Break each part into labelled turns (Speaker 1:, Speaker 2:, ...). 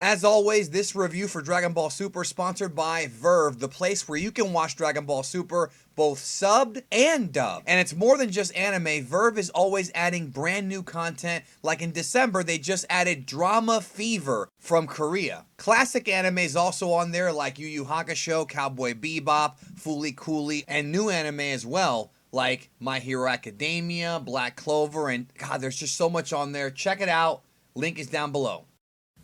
Speaker 1: As always, this review for Dragon Ball Super is sponsored by Verve, the place where you can watch Dragon Ball Super both subbed and dubbed. And it's more than just anime. Verve is always adding brand new content. Like in December, they just added Drama Fever from Korea. Classic anime is also on there like Yu Yu Hakusho, Cowboy Bebop, Fooly Cooly, and new anime as well like My Hero Academia, Black Clover, and God, there's just so much on there. Check it out. Link is down below.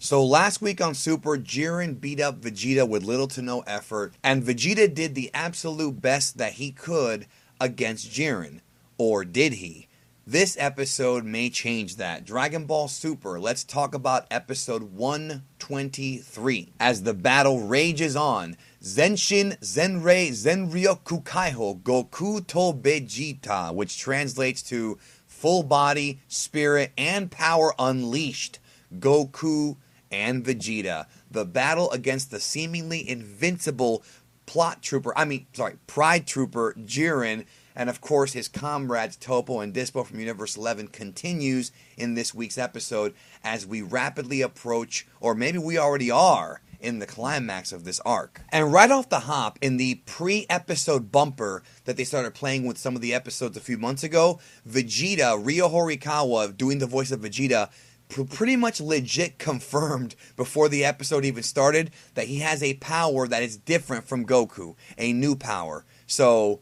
Speaker 1: So last week on Super, Jiren beat up Vegeta with little to no effort, and Vegeta did the absolute best that he could against Jiren. Or did he? This episode may change that. Dragon Ball Super, let's talk about episode 123. As the battle rages on, Zenshin Zenrei Zenryoku Kaiho Goku to Vegeta, which translates to full body, spirit, and power unleashed. Goku and Vegeta. The battle against the seemingly invincible Pride Trooper Jiren, and of course his comrades Toppo and Dispo from Universe 11 continues in this week's episode as we rapidly approach, or maybe we already are, in the climax of this arc. And right off the hop, in the pre-episode bumper that they started playing with some of the episodes a few months ago, Vegeta, Ryo Horikawa, doing the voice of Vegeta, pretty much legit confirmed before the episode even started that he has a power that is different from Goku, a new power. So,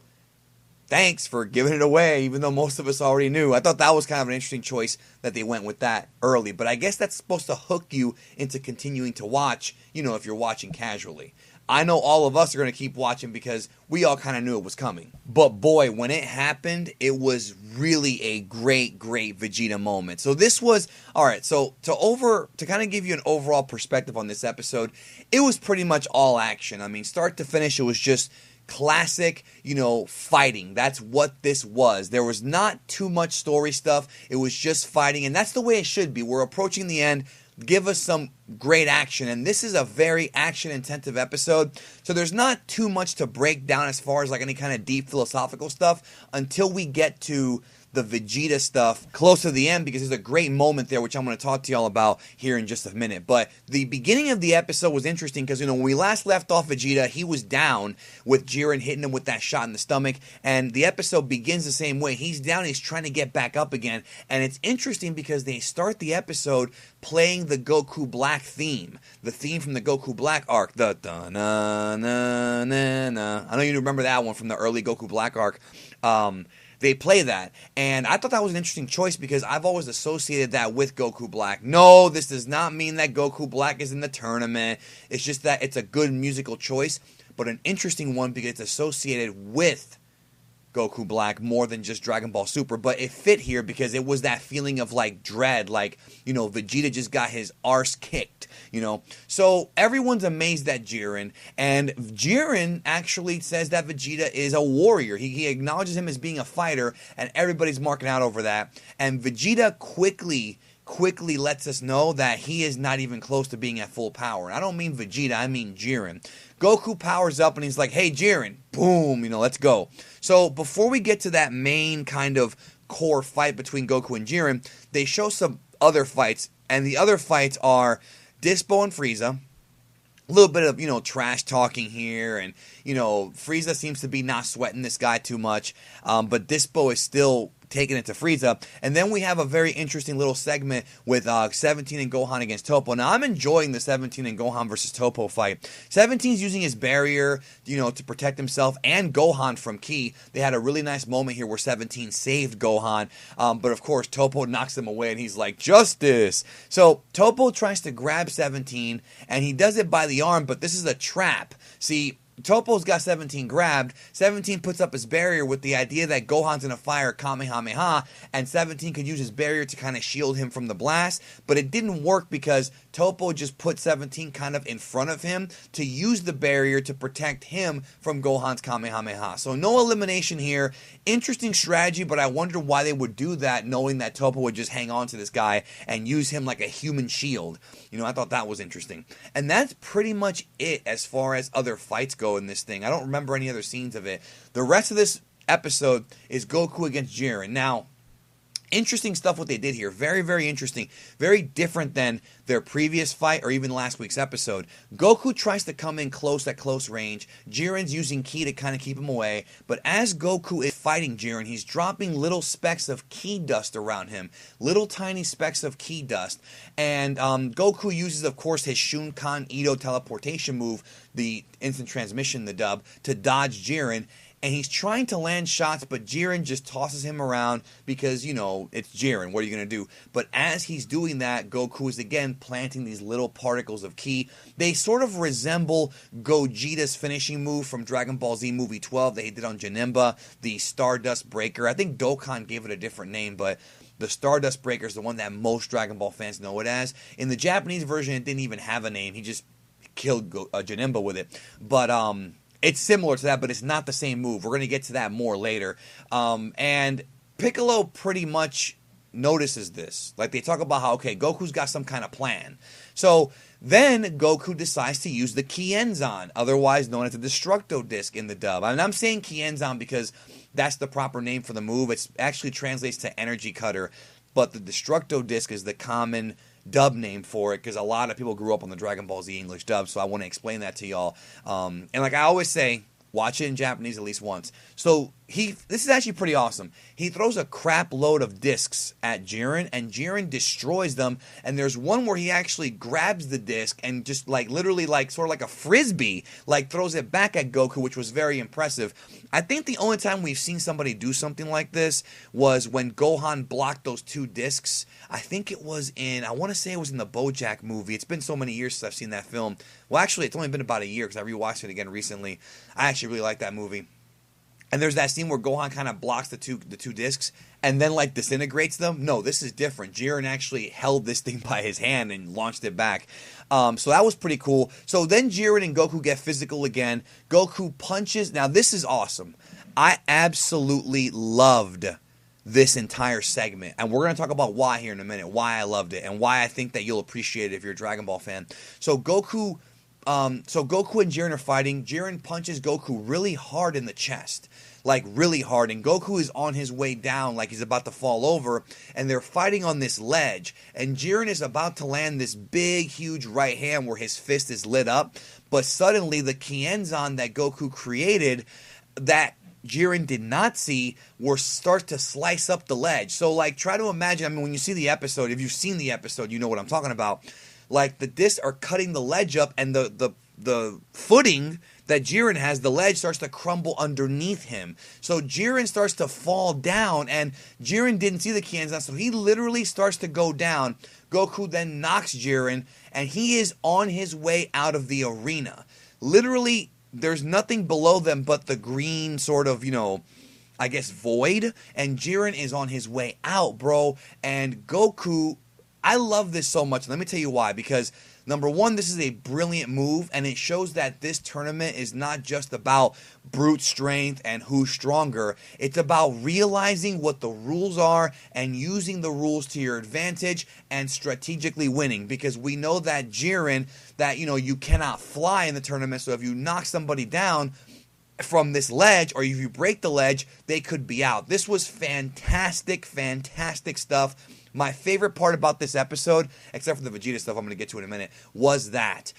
Speaker 1: thanks for giving it away, even though most of us already knew. I thought that was kind of an interesting choice that they went with that early, but I guess that's supposed to hook you into continuing to watch, if you're watching casually. I know all of us are going to keep watching because we all kind of knew it was coming. But boy, when it happened, it was really a great Vegeta moment. So this was, alright, so to kind of give you an overall perspective on this episode, it was pretty much all action. I mean, start to finish, it was just classic, fighting. That's what this was. There was not too much story stuff. It was just fighting, and that's the way it should be. We're approaching the end. Give us some great action, and this is a very action-intensive episode, so there's not too much to break down as far as like any kind of deep philosophical stuff until we get to the Vegeta stuff close to the end, because there's a great moment there which I'm going to talk to y'all about here in just a minute. But the beginning of the episode was interesting because when we last left off Vegeta, he was down with Jiren hitting him with that shot in the stomach, and the episode begins the same way. He's down, he's trying to get back up again, and it's interesting because they start the episode playing the Goku Black theme, the theme from the Goku Black arc, the da-na-na-na-na. I know you remember that one from the early Goku Black arc. They play that, and I thought that was an interesting choice because I've always associated that with Goku Black. No, this does not mean that Goku Black is in the tournament. It's just that it's a good musical choice, but an interesting one because it's associated with Goku Black more than just Dragon Ball Super, but it fit here because it was that feeling of like dread, like, Vegeta just got his arse kicked, So everyone's amazed at Jiren, and Jiren actually says that Vegeta is a warrior. He acknowledges him as being a fighter, and everybody's marking out over that, and Vegeta quickly lets us know that he is not even close to being at full power. And I don't mean Vegeta, I mean Jiren. Goku powers up and he's like, hey Jiren, boom, let's go. So before we get to that main kind of core fight between Goku and Jiren, they show some other fights, and the other fights are Dispo and Frieza. A little bit of, trash talking here, and, Frieza seems to be not sweating this guy too much, but Dispo is still taking it to Frieza. And then we have a very interesting little segment with 17 and Gohan against Toppo. Now, I'm enjoying the 17 and Gohan versus Toppo fight. 17's using his barrier, to protect himself and Gohan from Ki. They had a really nice moment here where 17 saved Gohan, but of course, Toppo knocks him away, and he's like, justice! So, Toppo tries to grab 17, and he does it by the arm, but this is a trap. See, Toppo's got 17 grabbed. 17 puts up his barrier with the idea that Gohan's going to fire Kamehameha, and 17 could use his barrier to kind of shield him from the blast, but it didn't work because Toppo just put 17 kind of in front of him to use the barrier to protect him from Gohan's Kamehameha. So no elimination here. Interesting strategy, but I wonder why they would do that, knowing that Toppo would just hang on to this guy and use him like a human shield. I thought that was interesting. And that's pretty much it as far as other fights go in this thing. I don't remember any other scenes of it. The rest of this episode is Goku against Jiren. Now, Interesting stuff what they did here. Very, very interesting. Very different than their previous fight or even last week's episode. Goku tries to come in close at close range. Jiren's using ki to kind of keep him away. But as Goku is fighting Jiren, he's dropping little specks of ki dust around him. Little tiny specks of ki dust. And Goku uses, of course, his Shunkan Ito teleportation move, the instant transmission, the dub, to dodge Jiren. And he's trying to land shots, but Jiren just tosses him around because, you know, it's Jiren. What are you going to do? But as he's doing that, Goku is again planting these little particles of ki. They sort of resemble Gogeta's finishing move from Dragon Ball Z Movie 12 that he did on Janemba, the Stardust Breaker. I think Dokkan gave it a different name, but the Stardust Breaker is the one that most Dragon Ball fans know it as. In the Japanese version, it didn't even have a name. He just killed Janemba with it. But, it's similar to that, but it's not the same move. We're going to get to that more later. And Piccolo pretty much notices this. Like, they talk about how, okay, Goku's got some kind of plan. So then Goku decides to use the Kienzan, otherwise known as the Destructo Disc in the dub. And I'm saying Kienzan because that's the proper name for the move. It actually translates to Energy Cutter, but the Destructo Disc is the common dub name for it because a lot of people grew up on the Dragon Ball Z English dub, so I want to explain that to y'all. And like I always say, watch it in Japanese at least once. So this is actually pretty awesome. He throws a crap load of discs at Jiren, and Jiren destroys them. And there's one where he actually grabs the disc and just like literally like sort of like a frisbee, like throws it back at Goku, which was very impressive. I think the only time we've seen somebody do something like this was when Gohan blocked those two discs. I think it was I want to say it was in the BoJack movie. It's been so many years since I've seen that film. Well, actually, it's only been about a year because I rewatched it again recently. I actually really like that movie. And there's that scene where Gohan kind of blocks the two discs and then like disintegrates them. No, this is different. Jiren actually held this thing by his hand and launched it back. So that was pretty cool. So then Jiren and Goku get physical again. Goku punches. Now this is awesome. I absolutely loved this entire segment. And we're going to talk about why here in a minute. Why I loved it and why I think that you'll appreciate it if you're a Dragon Ball fan. So Goku and Jiren are fighting. Jiren punches Goku really hard in the chest. Like really hard, and Goku is on his way down like he's about to fall over, and they're fighting on this ledge, and Jiren is about to land this big huge right hand where his fist is lit up, but suddenly the Kienzan that Goku created that Jiren did not see start to slice up the ledge. So like try to imagine, I mean when you see the episode, if you've seen the episode you know what I'm talking about. Like the discs are cutting the ledge up, and the footing that Jiren has, the ledge starts to crumble underneath him. So Jiren starts to fall down, and Jiren didn't see the Kienzan, so he literally starts to go down. Goku then knocks Jiren, and he is on his way out of the arena. Literally, there's nothing below them but the green sort of, I guess, void, and Jiren is on his way out, bro. And Goku, I love this so much. Let me tell you why. Because, number one, this is a brilliant move, and it shows that this tournament is not just about brute strength and who's stronger. It's about realizing what the rules are and using the rules to your advantage and strategically winning. Because we know that Jiren, that, you cannot fly in the tournament, so if you knock somebody down from this ledge, or if you break the ledge, they could be out. This was fantastic, fantastic stuff. My favorite part about this episode, except for the Vegeta stuff I'm going to get to in a minute, was that.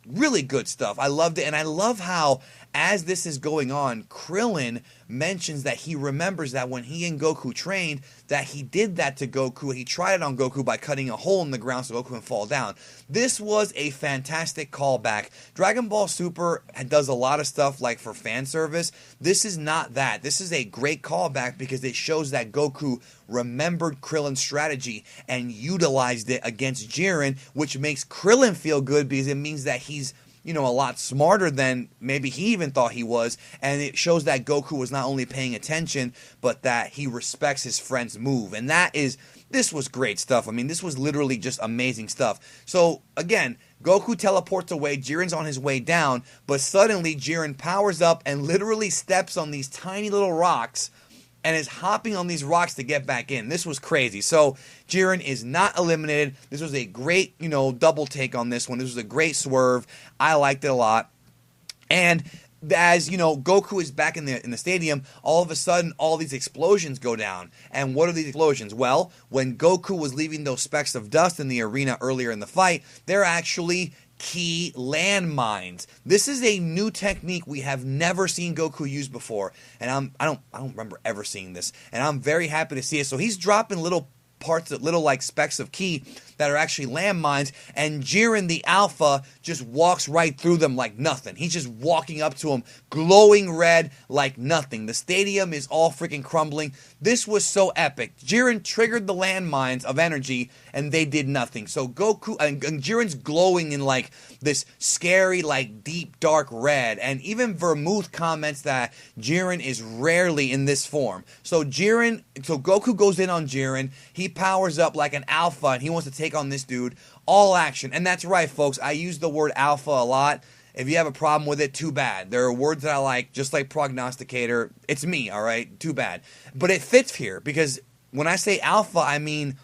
Speaker 1: Really good stuff. I loved it, and I love how, as this is going on, Krillin mentions that he remembers that when he and Goku trained, that he did that to Goku. He tried it on Goku by cutting a hole in the ground so Goku can fall down. This was a fantastic callback. Dragon Ball Super does a lot of stuff like for fan service. This is not that. This is a great callback because it shows that Goku remembered Krillin's strategy and utilized it against Jiren, which makes Krillin feel good because it means that he's a lot smarter than maybe he even thought he was, and it shows that Goku was not only paying attention, but that he respects his friend's move, and this was great stuff. I mean, this was literally just amazing stuff. So, again, Goku teleports away, Jiren's on his way down, but suddenly Jiren powers up and literally steps on these tiny little rocks, and is hopping on these rocks to get back in. This was crazy. So Jiren is not eliminated. This was a great, double take on this one. This was a great swerve. I liked it a lot. And as you know, Goku is back in the stadium, all of a sudden all these explosions go down. And what are these explosions? Well, when Goku was leaving those specks of dust in the arena earlier in the fight, they're actually key landmines. This is a new technique we have never seen Goku use before, and I don't remember ever seeing this, and I'm very happy to see it. So he's dropping little parts, little like specks of ki that are actually landmines, and Jiren the Alpha just walks right through them like nothing. He's just walking up to him, glowing red like nothing. The stadium is all freaking crumbling. This was so epic. Jiren triggered the landmines of energy, and they did nothing. So Goku and Jiren's glowing in like this scary, like deep dark red, and even Vermouth comments that Jiren is rarely in this form. So Goku goes in on Jiren. He powers up like an alpha, and he wants to take on this dude. All action. And that's right, folks. I use the word alpha a lot. If you have a problem with it, too bad. There are words that I like, just like prognosticator. It's me, all right? Too bad. But it fits here, because when I say alpha, I mean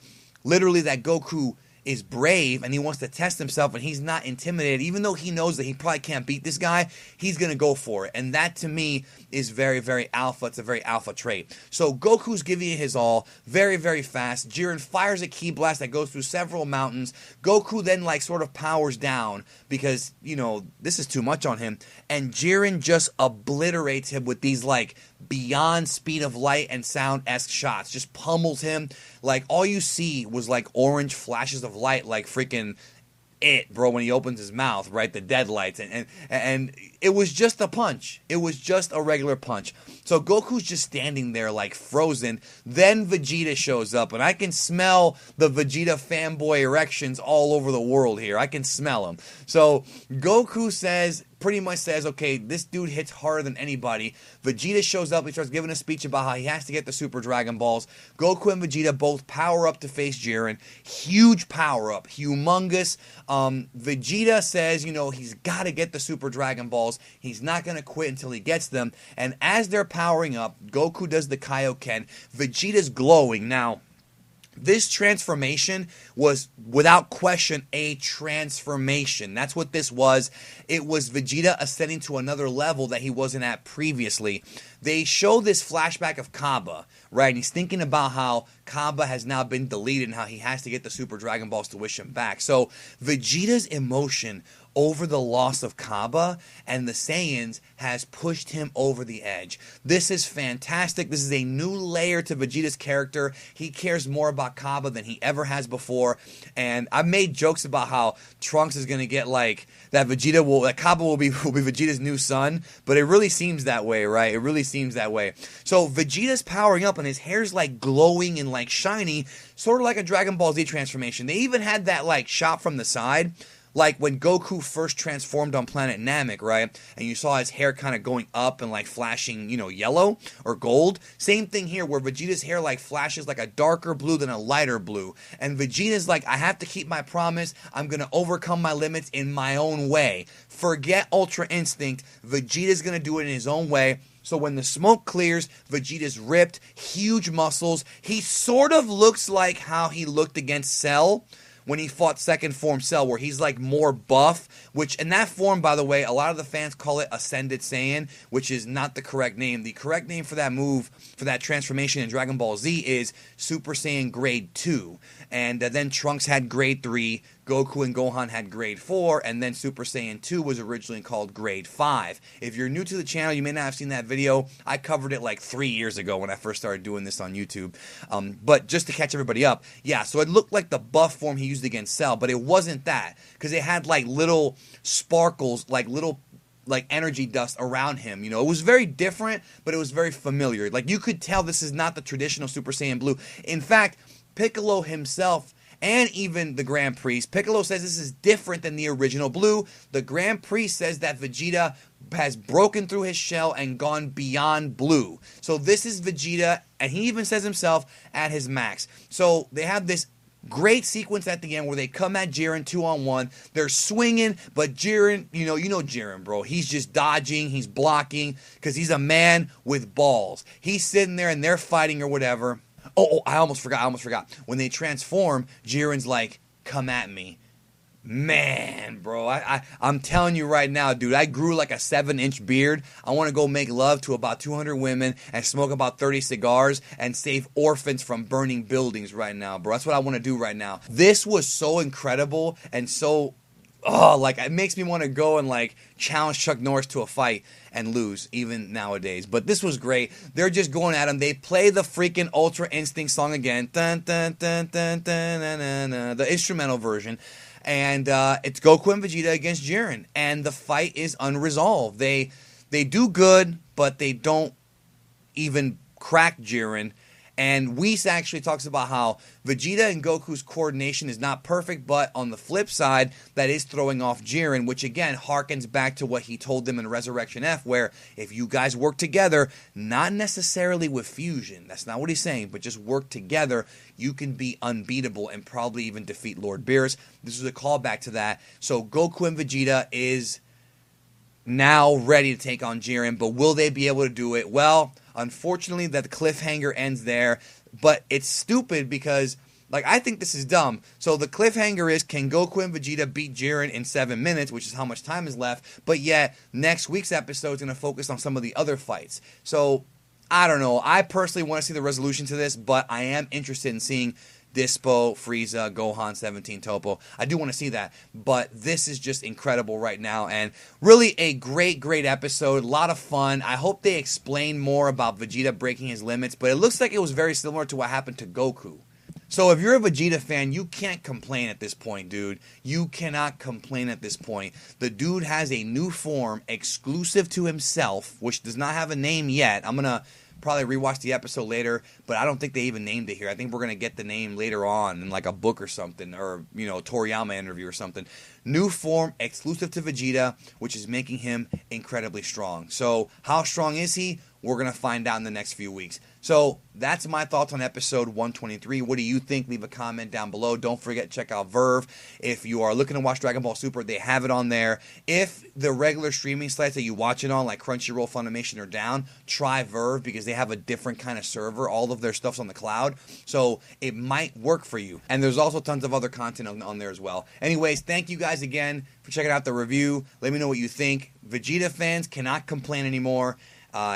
Speaker 1: literally that Goku is brave and he wants to test himself, and he's not intimidated. Even though he knows that he probably can't beat this guy, he's going to go for it. And that, to me, is very, very alpha. It's a very alpha trait. So Goku's giving it his all, very, very fast. Jiren fires a ki blast that goes through several mountains. Goku then like sort of powers down because, you know, this is too much on him. And Jiren just obliterates him with these like beyond speed of light and sound-esque shots. Just pummels him. Like, all you see was like orange flashes of light, like freaking it, bro, when he opens his mouth, right? The deadlights. And it was just a punch. It was just a regular punch. So Goku's just standing there like frozen. Then Vegeta shows up, and I can smell the Vegeta fanboy erections all over the world here. I can smell them. So Goku pretty much says, okay, this dude hits harder than anybody. Vegeta shows up. He starts giving a speech about how he has to get the Super Dragon Balls. Goku and Vegeta both power up to face Jiren. Huge power up. Humongous. Vegeta says, you know, he's got to get the Super Dragon Balls. He's not going to quit until he gets them. And as they're powering up, Goku does the Kaioken. Vegeta's glowing. Now, this transformation was, without question, a transformation. That's what this was. It was Vegeta ascending to another level that he wasn't at previously. They show this flashback of Kaba, right? And he's thinking about how Kaba has now been deleted and how he has to get the Super Dragon Balls to wish him back. So Vegeta's emotion over the loss of Kaba and the Saiyans has pushed him over the edge. This is fantastic. This is a new layer to Vegeta's character. He cares more about Kaba than he ever has before. And I've made jokes about how Trunks is going to get like that Kaba will be Vegeta's new son, but it really seems that way, right? It really seems that way. So Vegeta's powering up and his hair's like glowing and like shiny, sort of like a Dragon Ball Z transformation. They even had that like shot from the side, like when Goku first transformed on planet Namek, right? And you saw his hair kind of going up and like flashing, you know, yellow or gold. Same thing here, where Vegeta's hair like flashes like a darker blue than a lighter blue. And Vegeta's like, I have to keep my promise. I'm going to overcome my limits in my own way. Forget Ultra Instinct. Vegeta's going to do it in his own way. So when the smoke clears, Vegeta's ripped, huge muscles. He sort of looks like how he looked against Cell when he fought second form Cell, where he's like more buff, which in that form, by the way, a lot of the fans call it Ascended Saiyan, which is not the correct name. The correct name for that move, for that transformation in Dragon Ball Z, is Super Saiyan Grade 2. And then Trunks had Grade 3, Goku and Gohan had Grade 4, and then Super Saiyan 2 was originally called Grade 5. If you're new to the channel, you may not have seen that video. I covered it like 3 years ago when I first started doing this on YouTube. But just to catch everybody up, yeah, so it looked like the buff form he used against Cell, but it wasn't that, because it had like little sparkles, like little like energy dust around him. You know, it was very different, but it was very familiar. Like, you could tell this is not the traditional Super Saiyan Blue. In fact, Piccolo himself and even the Grand Priest, Piccolo says this is different than the original Blue. The Grand Priest says that Vegeta has broken through his shell and gone beyond Blue. So this is Vegeta, and he even says himself, at his max. So they have this great sequence at the end where they come at Jiren 2-on-1. They're swinging, but Jiren, you know Jiren, bro. He's just dodging, he's blocking, because he's a man with balls. He's sitting there and they're fighting or whatever. Oh, I almost forgot. When they transform, Jiren's like, come at me. Man, bro, I'm telling you right now, dude, I grew like a 7-inch beard. I want to go make love to about 200 women and smoke about 30 cigars and save orphans from burning buildings right now, bro. That's what I want to do right now. This was so incredible and so, like, it makes me want to go and, like, challenge Chuck Norris to a fight and lose, even nowadays. But this was great. They're just going at him. They play the freaking Ultra Instinct song again. Dun, dun, dun, dun, dun, dun, dun, dun, the instrumental version. And it's Goku and Vegeta against Jiren, and the fight is unresolved. They do good, but they don't even crack Jiren. And Whis actually talks about how Vegeta and Goku's coordination is not perfect, but on the flip side, that is throwing off Jiren, which again harkens back to what he told them in Resurrection F, where if you guys work together, not necessarily with fusion, that's not what he's saying, but just work together, you can be unbeatable and probably even defeat Lord Beerus. This is a callback to that. So Goku and Vegeta is now ready to take on Jiren, but will they be able to do it? Well, unfortunately, that cliffhanger ends there, but it's stupid because, like, I think this is dumb. So the cliffhanger is, can Goku and Vegeta beat Jiren in 7 minutes, which is how much time is left, but yet next week's episode is going to focus on some of the other fights. So, I don't know. I personally want to see the resolution to this, but I am interested in seeing Dispo, Frieza, Gohan, 17, Topo. I do want to see that, but this is just incredible right now, and really a great episode. A lot of fun. I hope they explain more about Vegeta breaking his limits, but it looks like it was very similar to what happened to Goku. So if you're a Vegeta fan, you can't complain at this point, dude. You cannot complain at this point. The dude has a new form exclusive to himself, which does not have a name yet. I'm going to probably rewatch the episode later, but I don't think they even named it here. I think we're going to get the name later on in like a book or something, or, you know, Toriyama interview or something. New form exclusive to Vegeta, which is making him incredibly strong. So how strong is he? We're going to find out in the next few weeks. So that's my thoughts on episode 123. What do you think? Leave a comment down below. Don't forget, check out Verve. If you are looking to watch Dragon Ball Super, they have it on there. If the regular streaming sites that you watch it on, like Crunchyroll, Funimation, are down, try Verve because they have a different kind of server. All of their stuff's on the cloud, so it might work for you. And there's also tons of other content on there as well. Anyways, thank you guys again for checking out the review. Let me know what you think. Vegeta fans cannot complain anymore.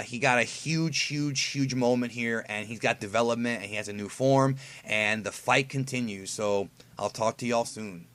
Speaker 1: He got a huge moment here, and he's got development, and he has a new form, and the fight continues. So I'll talk to y'all soon.